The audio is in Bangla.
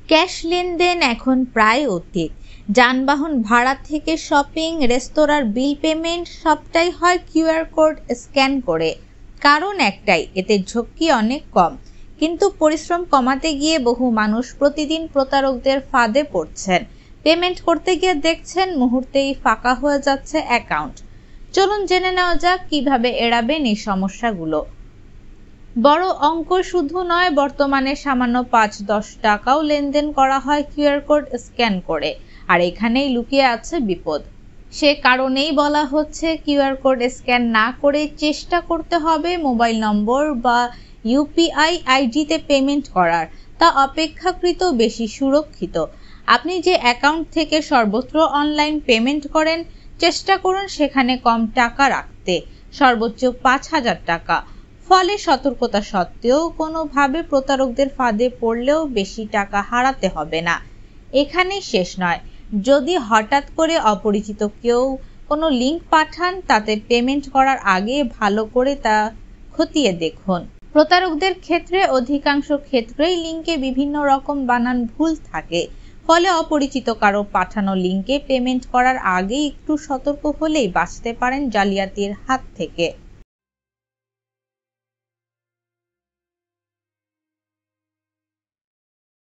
ক্যাশ লেনদেন এখন প্রায় অতীত। যানবাহন ভাড়া থেকে শপিং, রেস্তোরাঁর বিল পেমেন্ট সবটাই হয় কিউআর কোড স্ক্যান করে। কারণ একটাই, এতে ঝক্কি অনেক কম। কিন্তু পরিশ্রম কমাতে গিয়ে বহু মানুষ প্রতিদিন প্রতারকদের ফাঁদে পড়ছেন। পেমেন্ট করতে গিয়ে দেখছেন মুহূর্তেই ফাঁকা হয়ে যাচ্ছে অ্যাকাউন্ট। চলুন জেনে নেওয়া যাক কিভাবে এড়াবেন এই সমস্যাগুলো। বড় অঙ্ক শুধু নয়, বর্তমানে সামান্য ৫-১০ টাকাও লেনদেন করা হয় কিউআর কোড স্ক্যান করে। আর এখানেই লুকিয়ে আছে বিপদ। সে কারণেই বলা হচ্ছে কিউআর কোড স্ক্যান না করে চেষ্টা করতে হবে মোবাইল নম্বর বা ইউপিআই আইডিতে পেমেন্ট করার। তা অপেক্ষাকৃত বেশি সুরক্ষিত। আপনি যে অ্যাকাউন্ট থেকে সর্বত্র অনলাইন পেমেন্ট করেন, চেষ্টা করুন সেখানে কম টাকা রাখতে, সর্বোচ্চ ৫,০০০ টাকা। ফলে সতর্কতা সত্ত্বেও কোনোভাবে প্রতারকদের ফাঁদে পড়লেও বেশি টাকা হারাতে হবে না। এখানেই শেষ নয়, যদি হঠাৎ করে অপরিচিত কেউ কোনো লিংক পাঠান, তাতে পেমেন্ট করার আগে ভালো করে তা খতিয়ে দেখুন। প্রতারকদের ক্ষেত্রে অধিকাংশ ক্ষেত্রেই লিংকে বিভিন্ন রকম বানান ভুল থাকে। ফলে অপরিচিত কারো পাঠানো লিংকে পেমেন্ট করার আগে একটু সতর্ক হলেই বাঁচতে পারেন জালিয়াতির হাত থেকে।